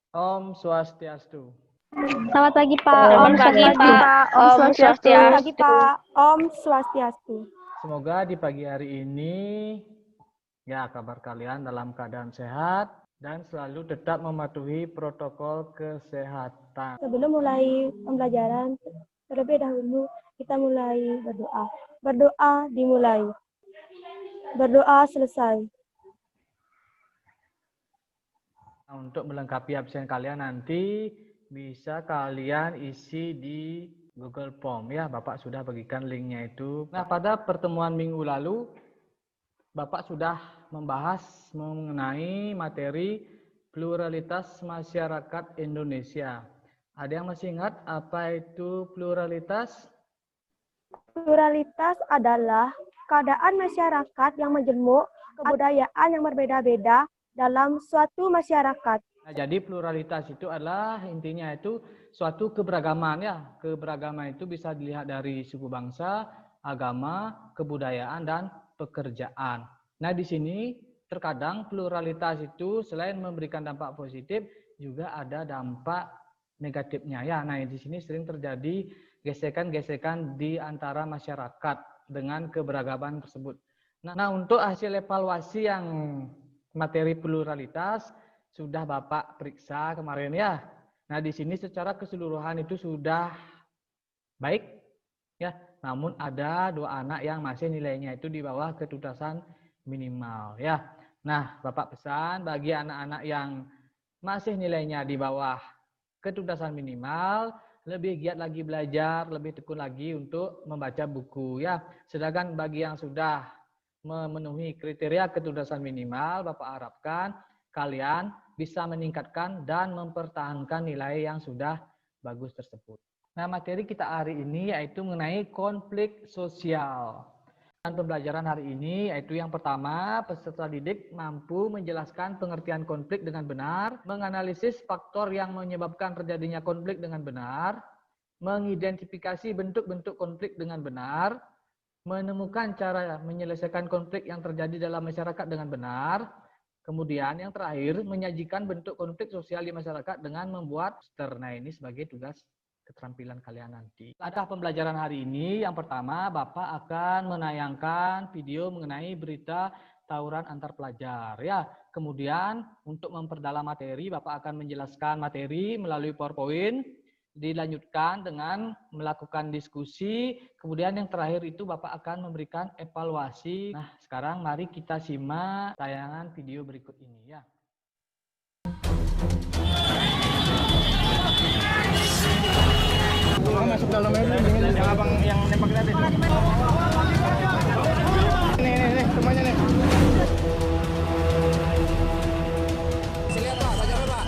Om Swastiastu. Selamat pagi Pak. Selamat pagi Pak. Om Swastiastu. Selamat pagi Pak. Om Swastiastu. Semoga di pagi hari ini ya kabar kalian dalam keadaan sehat dan selalu tetap mematuhi protokol kesehatan. Sebelum mulai pembelajaran, terlebih dahulu kita mulai berdoa. Berdoa dimulai. Berdoa selesai. Nah, untuk melengkapi absen kalian nanti bisa kalian isi di Google Form ya. Bapak sudah bagikan linknya itu. Nah, pada pertemuan minggu lalu Bapak sudah membahas mengenai materi pluralitas masyarakat Indonesia. Ada yang masih ingat apa itu pluralitas? Pluralitas adalah keadaan masyarakat yang majemuk, kebudayaan yang berbeda-beda dalam suatu masyarakat. Nah, jadi pluralitas itu adalah intinya itu suatu keberagaman ya. Keberagaman itu bisa dilihat dari suku bangsa, agama, kebudayaan, dan pekerjaan. Nah, di sini terkadang pluralitas itu selain memberikan dampak positif, juga ada dampak negatifnya ya. Nah, di sini sering terjadi gesekan-gesekan di antara masyarakat dengan keberagaman tersebut. Nah, untuk hasil evaluasi yang materi pluralitas sudah Bapak periksa kemarin ya. Nah, di sini secara keseluruhan itu sudah baik ya. Namun ada 2 anak yang masih nilainya itu di bawah ketuntasan minimal ya. Nah, Bapak pesan bagi anak-anak yang masih nilainya di bawah ketuntasan minimal, lebih giat lagi belajar, lebih tekun lagi untuk membaca buku ya. Sedangkan bagi yang sudah memenuhi kriteria ketuntasan minimal, Bapak harapkan kalian bisa meningkatkan dan mempertahankan nilai yang sudah bagus tersebut. Nah, materi kita hari ini yaitu mengenai konflik sosial. Dan pembelajaran hari ini yaitu yang pertama, peserta didik mampu menjelaskan pengertian konflik dengan benar, menganalisis faktor yang menyebabkan terjadinya konflik dengan benar, mengidentifikasi bentuk-bentuk konflik dengan benar, menemukan cara menyelesaikan konflik yang terjadi dalam masyarakat dengan benar. Kemudian yang terakhir, menyajikan bentuk konflik sosial di masyarakat dengan membuat poster. Nah, ini sebagai tugas keterampilan kalian nanti. Pada pembelajaran hari ini, yang pertama Bapak akan menayangkan video mengenai berita tawuran antar pelajar ya. Kemudian untuk memperdalam materi, Bapak akan menjelaskan materi melalui PowerPoint, dilanjutkan dengan melakukan diskusi, kemudian yang terakhir itu Bapak akan memberikan evaluasi. Nah, sekarang mari kita simak tayangan video berikut ini ya. Masuk dalam air yang abang yang nembak tadi. Nih, semuanya nih. Lihat Pak, belajar Pak.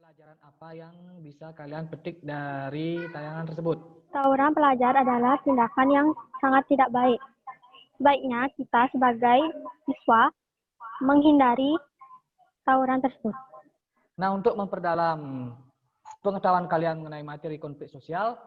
Pelajaran apa yang bisa kalian petik dari tayangan tersebut? Tawuran pelajar adalah tindakan yang sangat tidak baik. Sebaiknya kita sebagai siswa menghindari tawuran tersebut. Nah, untuk memperdalam pengetahuan kalian mengenai materi konflik sosial,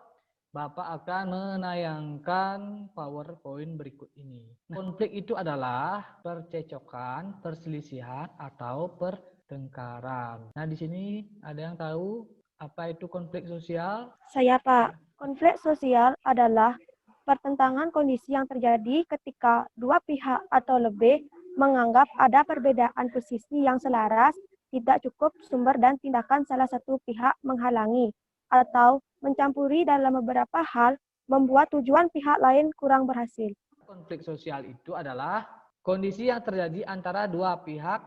Bapak akan menayangkan PowerPoint berikut ini. Konflik itu adalah percecokan, perselisihan, atau pertengkaran. Nah, di sini ada yang tahu apa itu konflik sosial? Saya Pak. Konflik sosial adalah pertentangan kondisi yang terjadi ketika dua pihak atau lebih menganggap ada perbedaan posisi yang selaras, tidak cukup sumber dan tindakan salah satu pihak menghalangi atau mencampuri dalam beberapa hal membuat tujuan pihak lain kurang berhasil. Konflik sosial itu adalah kondisi yang terjadi antara dua pihak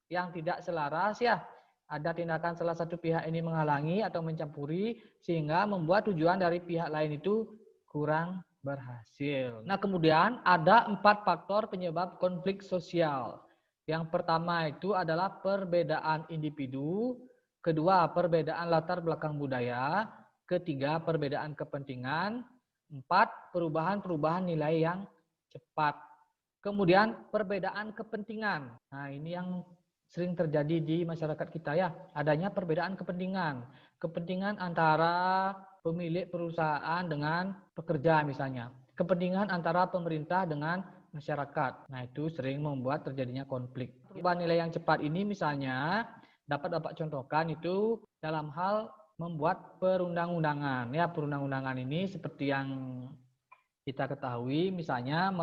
yang tidak selaras ya. Ada tindakan salah satu pihak ini menghalangi atau mencampuri sehingga membuat tujuan dari pihak lain itu kurang berhasil. Nah, kemudian ada 4 faktor penyebab konflik sosial. Yang pertama itu adalah perbedaan individu, kedua perbedaan latar belakang budaya, Ketiga, perbedaan kepentingan. 4, perubahan-perubahan nilai yang cepat. Kemudian perbedaan kepentingan. Nah, ini yang sering terjadi di masyarakat kita ya. Adanya perbedaan kepentingan. Kepentingan antara pemilik perusahaan dengan pekerja misalnya. Kepentingan antara pemerintah dengan masyarakat. Nah, itu sering membuat terjadinya konflik. Perubahan nilai yang cepat ini misalnya dapat Bapak contohkan itu dalam hal membuat perundang-undangan. Ya, perundang-undangan ini seperti yang kita ketahui, misalnya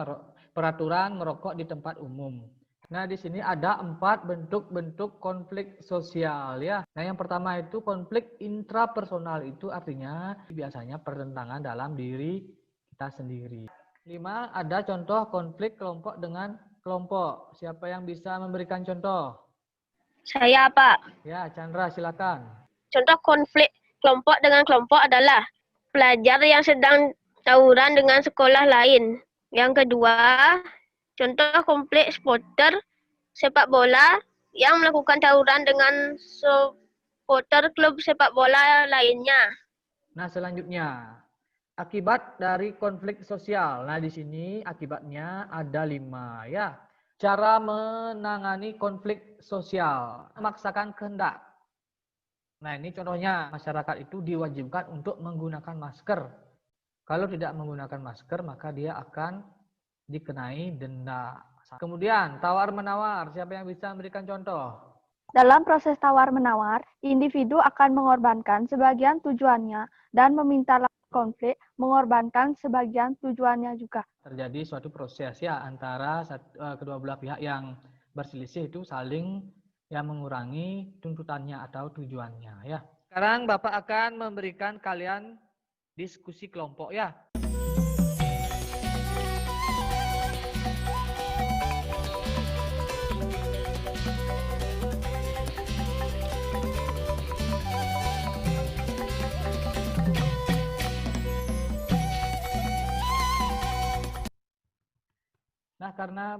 peraturan merokok di tempat umum. Nah, di sini ada 4 bentuk-bentuk konflik sosial ya. Nah, yang pertama itu konflik intrapersonal, itu artinya biasanya pertentangan dalam diri kita sendiri. 5, ada contoh konflik kelompok dengan kelompok. Siapa yang bisa memberikan contoh? Saya, Pak. Ya, Chandra silakan. Contoh konflik kelompok dengan kelompok adalah pelajar yang sedang tawuran dengan sekolah lain. Yang kedua, contoh konflik supporter sepak bola yang melakukan tawuran dengan supporter klub sepak bola lainnya. Nah, selanjutnya akibat dari konflik sosial. Nah, di sini akibatnya ada 5 ya. Cara menangani konflik sosial, memaksakan kehendak. Nah, ini contohnya masyarakat itu diwajibkan untuk menggunakan masker. Kalau tidak menggunakan masker, maka dia akan dikenai denda. Kemudian tawar-menawar, siapa yang bisa memberikan contoh? Dalam proses tawar-menawar, individu akan mengorbankan sebagian tujuannya dan meminta konflik mengorbankan sebagian tujuannya juga. Terjadi suatu proses ya antara kedua belah pihak yang berselisih itu saling yang mengurangi tuntutannya atau tujuannya ya. Sekarang Bapak akan memberikan kalian diskusi kelompok ya. Nah, karena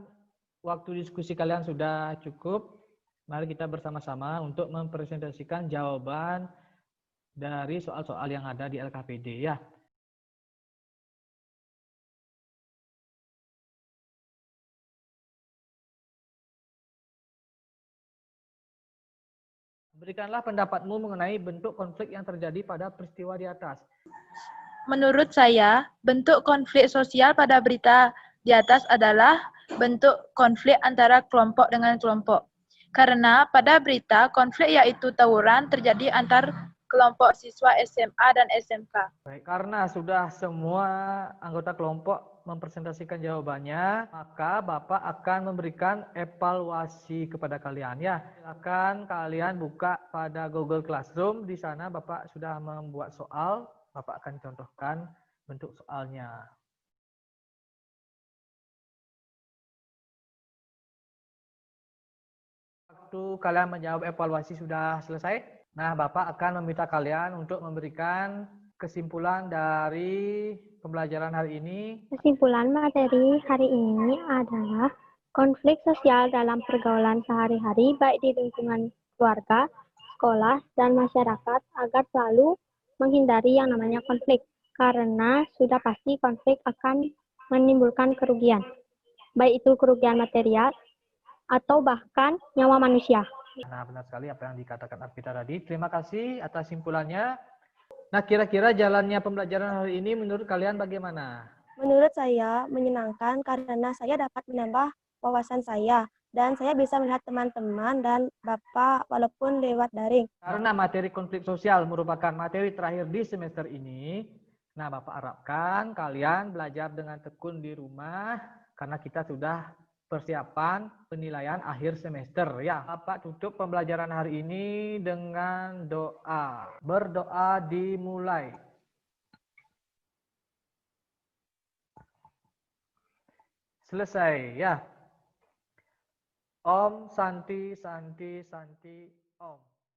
waktu diskusi kalian sudah cukup, mari kita bersama-sama untuk mempresentasikan jawaban dari soal-soal yang ada di LKPD ya. Berikanlah pendapatmu mengenai bentuk konflik yang terjadi pada peristiwa di atas. Menurut saya, bentuk konflik sosial pada berita di atas adalah bentuk konflik antara kelompok dengan kelompok. Karena pada berita, konflik yaitu tawuran terjadi antar kelompok siswa SMA dan SMK. Baik, karena sudah semua anggota kelompok mempresentasikan jawabannya, maka Bapak akan memberikan evaluasi kepada kalian ya. Silakan kalian buka pada Google Classroom, di sana Bapak sudah membuat soal, Bapak akan contohkan bentuk soalnya. Waktu kalian menjawab evaluasi sudah selesai. Nah, Bapak akan meminta kalian untuk memberikan kesimpulan dari pembelajaran hari ini. Kesimpulan materi hari ini adalah konflik sosial dalam pergaulan sehari-hari baik di lingkungan keluarga, sekolah, dan masyarakat agar selalu menghindari yang namanya konflik. Karena sudah pasti konflik akan menimbulkan kerugian, baik itu kerugian material atau bahkan nyawa manusia. Nah, benar sekali apa yang dikatakan Arpita tadi. Terima kasih atas simpulannya. Nah, kira-kira jalannya pembelajaran hari ini menurut kalian bagaimana? Menurut saya menyenangkan karena saya dapat menambah wawasan saya dan saya bisa melihat teman-teman dan Bapak walaupun lewat daring. Karena materi konflik sosial merupakan materi terakhir di semester ini, nah Bapak harapkan kalian belajar dengan tekun di rumah karena kita sudah persiapan penilaian akhir semester ya. Bapak tutup pembelajaran hari ini dengan doa. Berdoa dimulai. Selesai ya. Om Santi Santi Santi Om.